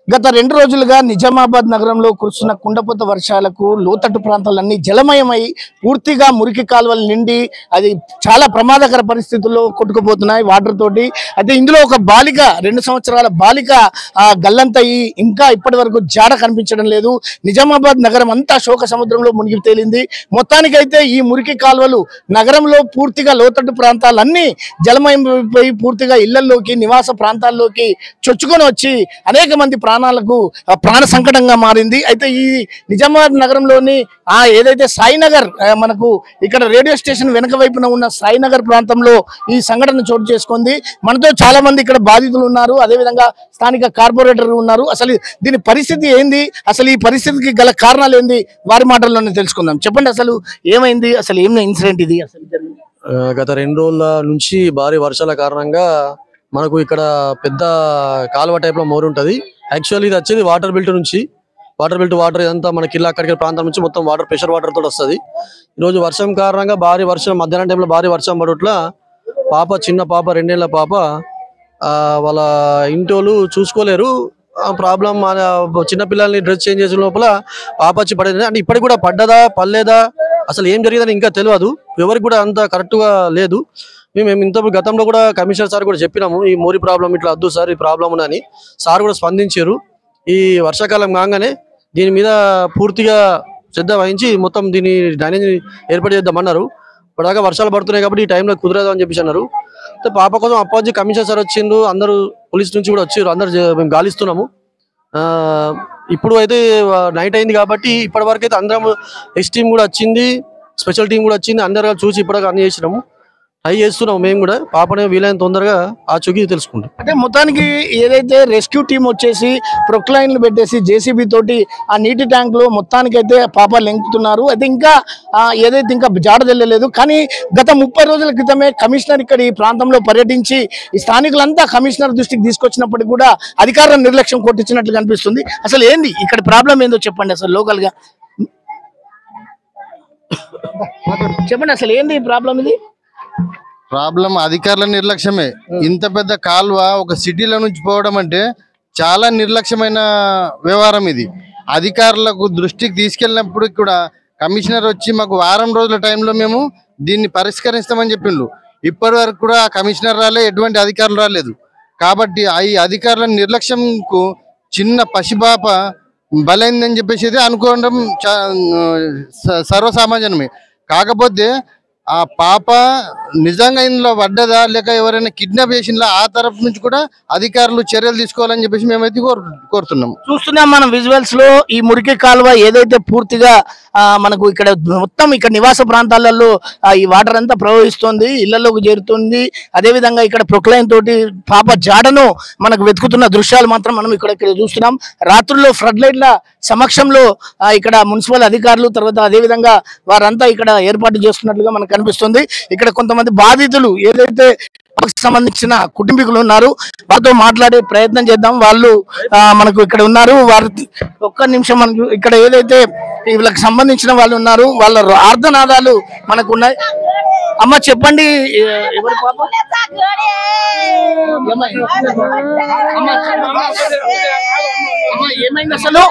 గత 2 రోజులుగా నిజామాబాద్ నగరంలో కురుస్తున్న కుండపోత వర్షాలకు లోతట్టు ప్రాంతాలన్నీ జలమయమై పూర్తిగా మురికి కాలువలు నిండి అది చాలా ప్రమాదకర పరిస్థితుల్లో కొట్టుకుపోతున్నాయి వాటర్ తోటి. అయితే ఇందులో ఒక బాలిక 2 సంవత్సరాల బాలిక గల్లంతయి ఇంకా ఇప్పటి వరకు జాడ కనిపించడం లేదు. నిజామాబాద్ నగరం అంతా శోక సముద్రంలో మునిగి తేలింది. మొత్తానికైతే ఈ మురికి కాలువలు నగరంలో పూర్తిగా లోతట్టు ప్రాంతాలన్నీ జలమయమైపోయి పూర్తిగా ఇళ్లలోకి నివాస ప్రాంతాల్లోకి చొచ్చుకొని వచ్చి అనేక మంది ప్రాణాలకు ప్రాణ సంకటంగా మారింది. అయితే ఈ నిజామాబాద్ నగరంలోని ఏదైతే సాయినగర్ మనకు ఇక్కడ రేడియో స్టేషన్ వెనక వైపున ఉన్న సాయినగర్ ప్రాంతంలో ఈ సంఘటన చోటు చేసుకుంది. మనతో చాలా మంది ఇక్కడ బాధితులు ఉన్నారు, అదేవిధంగా స్థానిక కార్పొరేటర్ ఉన్నారు. అసలు దీని పరిస్థితి ఏంది, అసలు ఈ పరిస్థితికి గల కారణాలు ఏంది వారి మాటల్లోనే తెలుసుకుందాం. చెప్పండి, అసలు ఏమైంది, అసలు ఏం ఇన్సిడెంట్ ఇది అసలు? గత 2 రోజుల నుంచి భారీ వర్షాల కారణంగా మనకు ఇక్కడ పెద్ద కాలువ టైప్ లో మోరు ఉంటది. యాక్చువల్లీ ఇది వచ్చేది వాటర్ బిల్ట్ నుంచి, వాటర్ బిల్ట్ వాటర్ ఇదంతా మనకి ఇల్లు అక్కడికి ప్రాంతం నుంచి మొత్తం వాటర్ ప్రెషర్ వాటర్ తోటి వస్తుంది. ఈరోజు వర్షం కారణంగా భారీ వర్షం, మధ్యాహ్నం టైంలో భారీ వర్షం పడుట్లా చిన్న పాప 2 ఏళ్ల పాప వాళ్ళ ఇంటోళ్ళు చూసుకోలేరు. ప్రాబ్లం చిన్నపిల్లల్ని డ్రెస్ చేంజ్ చేసిన లోపల పాప వచ్చి పడేది. అంటే ఇప్పటికి కూడా పడ్డదా పడలేదా అసలు ఏం జరిగిందని ఇంకా తెలియదు, ఎవరికి కూడా అంత కరెక్ట్ గా లేదు. మేము ఇంత గతంలో కూడా కమిషనర్ సార్ కూడా చెప్పినాము, ఈ మోరీ ప్రాబ్లం ఇట్లా వద్దు సార్, ఈ ప్రాబ్లం అని. సార్ కూడా స్పందించారు. ఈ వర్షాకాలం కాగానే దీని మీద పూర్తిగా శ్రద్ధ వహించి మొత్తం దీన్ని డ్రైనేజ్ ఏర్పాటు చేద్దామన్నారు. ఇప్పటిదాకా వర్షాలు పడుతున్నాయి కాబట్టి ఈ టైంలో కుదరదు అని చెప్పేసి అన్నారు. పాప కోసం అప్పాజీ కమిషనర్ సార్ వచ్చిండ్రు, అందరూ పోలీస్ నుంచి కూడా వచ్చారు, అందరు మేము గాలిస్తున్నాము. ఇప్పుడు అయితే నైట్ అయింది కాబట్టి ఇప్పటి వరకు అయితే అందరం ఎక్స్ టీమ్ కూడా వచ్చింది, స్పెషల్ టీం కూడా వచ్చింది, అందరు చూసి ఇప్పటిదాకా అన్ని చేసినాము, ట్రై చేస్తున్నాము. మేము కూడా పాపనే వీలైన తొందరగా ఆ చుకి తెలుసుకుంటాం. అంటే మొత్తానికి ఏదైతే రెస్క్యూ టీం వచ్చేసి ప్రొక్లైన్లు పెట్టేసి జేసీబీ తోటి ఆ నీటి ట్యాంక్ లో మొత్తానికైతే పాప లెంకుతున్నారు. అయితే ఇంకా ఏదైతే ఇంకా జాడ తెలియలేదు. కానీ గత 30 రోజుల క్రితమే కమిషనర్ ఇక్కడ ఈ ప్రాంతంలో పర్యటించి ఈ స్థానికులంతా కమిషనర్ దృష్టికి తీసుకొచ్చినప్పటికీ కూడా అధికారుల నిర్లక్ష్యం కొట్టించినట్లు కనిపిస్తుంది. అసలు ఏంది ఇక్కడ ప్రాబ్లం ఏందో చెప్పండి, అసలు లోకల్ గా చెప్పండి, అసలు ఏంది ఈ ప్రాబ్లం? ఇది ప్రాబ్లం అధికారుల నిర్లక్ష్యమే. ఇంత పెద్ద కాలువ ఒక సిటీల నుంచి పోవడం అంటే చాలా నిర్లక్ష్యమైన వ్యవహారం. ఇది అధికారులకు దృష్టికి తీసుకెళ్ళినప్పుడు కూడా కమిషనర్ వచ్చి మాకు వారం రోజుల టైంలో మేము దీన్ని పరిష్కరిస్తామని చెప్పిండ్రు. ఇప్పటి వరకు కూడా కమిషనర్ రాలే, ఎటువంటి అధికారులు రాలేదు. కాబట్టి ఈ అధికారుల నిర్లక్ష్యంకు చిన్న పసిపాప బలైందని చెప్పేసి అనుకోవడం సర్వసామాన్యమే. కాకపోతే ఆ పాప నిజంగా ఇందులో పడ్డదా లేక ఎవరైనా కిడ్నాప్ చేసినా ఆ తరఫు నుంచి కూడా అధికారులు చర్యలు తీసుకోవాలని చెప్పేసి మేమైతే కోరుతున్నాం. చూస్తున్నాం మనం విజువల్స్ లో ఈ మురికి కాలువ ఏదైతే పూర్తిగా మనకు ఇక్కడ మొత్తం ఇక్కడ నివాస ప్రాంతాలలో ఈ వాటర్ అంతా ప్రవహిస్తుంది, ఇళ్లలోకి చేరుతుంది. అదేవిధంగా ఇక్కడ ప్రొక్లైన్ తోటి పాప జాడను మనకు వెతుకుతున్న దృశ్యాలు మాత్రం మనం ఇక్కడ చూస్తున్నాం. రాత్రుల్లో ఫ్లడ్ లైట్ల సమక్షంలో ఇక్కడ మున్సిపల్ అధికారులు తర్వాత అదేవిధంగా వారంతా ఇక్కడ ఏర్పాటు చేస్తున్నట్లుగా మనకు కనిపిస్తుంది. ఇక్కడ కొంతమంది బాధితులు ఏదైతే సంబంధించిన కుటుంబీకులు ఉన్నారు, వారితో మాట్లాడే ప్రయత్నం చేద్దాం. వాళ్ళు మనకు ఇక్కడ ఉన్నారు, వారి ఒక్క నిమిషం మనకు ఇక్కడ ఏదైతే వీళ్ళకి సంబంధించిన వాళ్ళు ఉన్నారు, వాళ్ళ ఆర్ధనాదాలు మనకు ఉన్నాయి. అమ్మ చెప్పండి, ఎవరి పాప? ఏమైంది అసలు?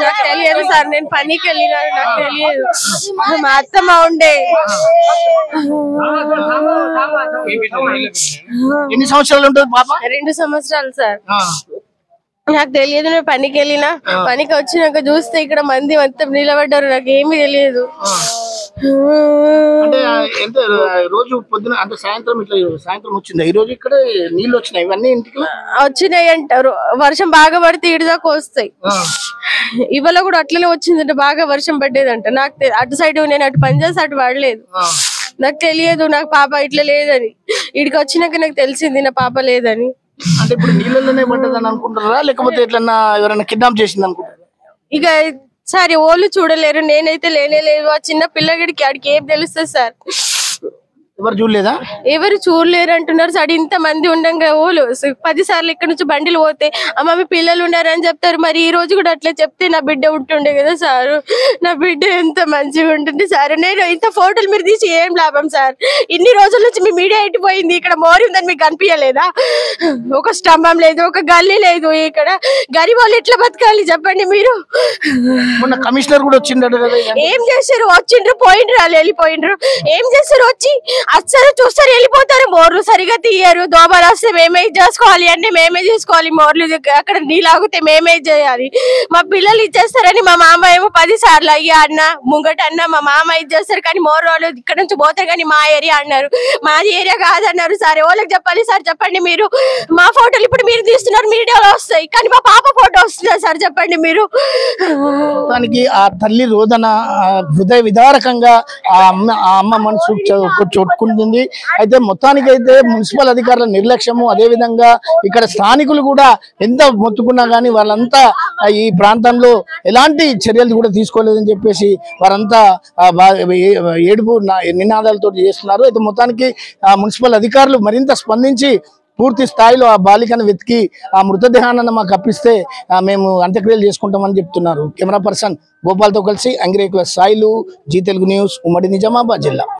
నాకు తెలియదు సార్, నేను పనికి వెళ్ళినా, నాకు తెలియదు. మా అత్తమ్మ ఉండే. ఎన్ని సంవత్సరాలు ఉంటుంది పాప? 2 సంవత్సరాలు సార్. నాకు తెలియదు, నేను పనికి వెళ్ళినా, పనికి వచ్చినాక చూస్తే ఇక్కడ మంది మొత్తం నిలబడ్డారు, నాకు ఏమీ తెలియదు. అంటే రోజు పొద్దున అంటే సాయంత్రం ఇట్లా సాయంత్రం వచ్చింది, ఈ రోజు ఇక్కడ నీళ్ళు వచ్చినాయి, ఇవన్నీ ఇంటికి వచ్చినాయి అంటారు. వర్షం బాగా పడితే ఇటు దాకా వస్తాయి. ఇవాళ కూడా అట్లనే వచ్చిందంటే బాగా వర్షం పడ్డేదంట. నాకు అటు సైడ్ నేను అటు పనిచేసి అటు పడలేదు, నాకు తెలియదు నాకు పాప ఇట్లా లేదని. ఇడికి వచ్చినాక నాకు తెలిసింది నా పాప లేదని. అంటే ఇప్పుడు నీళ్ళలోనే పడ్డదని అనుకుంటారా లేకపోతే ఎట్లన్నా ఎవరైనా కిడ్నాప్ చేసింది అనుకుంటారా? ఇక సార్ ఓళ్ళు చూడలేరు, నేనైతే లేనే లేదు. ఆ చిన్న పిల్లగాడికి ఆడికి ఏం తెలుస్తుంది సార్? ఎవరు చూడలేదా? ఎవరు చూడలేరు అంటున్నారు సార్. ఇంత మంది ఉండంగా ఓలు 10 సార్లు ఇక్కడ నుంచి బండిలు పోతే అమ్మ మీ పిల్లలు ఉన్నారని చెప్తారు. మరి ఈ రోజు కూడా అట్లా చెప్తే నా బిడ్డ ఉంటుండే కదా సార్. నా బిడ్డ ఎంత మంచిగా ఉంటుంది సార్. నేను ఇంత ఫోటోలు మీరు తీసి ఏం లాభం సార్? ఇన్ని రోజుల నుంచి మీ మీడియా ఎట్టిపోయింది. ఇక్కడ మోరి ఉందని మీకు కనిపించలేదా? ఒక స్తంభం లేదు, ఒక గల్లీ లేదు. ఇక్కడ గరీబ్ వాళ్ళు ఎట్లా బతకాలి చెప్పండి మీరు? మొన్న కమిషనర్ కూడా వచ్చిండడు కదా. ఏం చేశారు? వచ్చిండ్రు పోయిండ్రు, వాళ్ళు వెళ్ళిపోయిండ్రు. ఏం చేస్తారు? వచ్చి అసలు చూస్తారు వెళ్ళిపోతారు. మోర్లు సరిగా తీయరు. దోమలు వస్తే మేమే చేసుకోవాలి, అన్ని మేమే చేసుకోవాలి. మోర్లు అక్కడ నీళ్ళు ఆగితే మేమే చేయాలి. మా పిల్లలు ఇచ్చేస్తారని మా మామ ఏమో 10 సార్లు అయ్యా అన్న ముంగట అన్న మా మామ ఇచ్చేస్తారు. కానీ మోర్ వాళ్ళు ఇక్కడ నుంచి పోతారు కానీ మా ఏరియా అన్నారు. మా ఏరియా కాదన్నారు సార్. ఎవరికి చెప్పాలి సార్ చెప్పండి మీరు? మా ఫోటోలు ఇప్పుడు మీరు తీస్తున్నారు, మీడియాలో వస్తాయి, కానీ మా పాప ఫోటో వస్తుందా సార్ చెప్పండి మీరు? మొత్తానికి ఆ తల్లి రోదన హృదయ విదారకంగా ఆ అమ్మ మనసు చొట్టుకుంటుంది. అయితే మొత్తానికి అయితే మున్సిపల్ అధికారుల నిర్లక్ష్యము, అదే విధంగా ఇక్కడ స్థానికులు కూడా ఎంత మొత్తుకున్నా కానీ వాళ్ళంతా ఈ ప్రాంతంలో ఎలాంటి చర్యలు కూడా తీసుకోలేదని చెప్పేసి వారంతా ఏడుపు నినాదాలతో చేస్తున్నారు. అయితే మొత్తానికి మున్సిపల్ అధికారులు మరింత స్పందించి పూర్తి స్థాయిలో ఆ బాలికను వెతికి ఆ మృతదేహాన్ని మాకు అప్పిస్తే మేము అంత్యక్రియలు చేసుకుంటామని చెప్తున్నారు. కెమెరా పర్సన్ గోపాల్తో కలిసి అంగిరేకుల సాయిలు, జీ తెలుగు న్యూస్, ఉమ్మడి నిజామాబాద్ జిల్లా.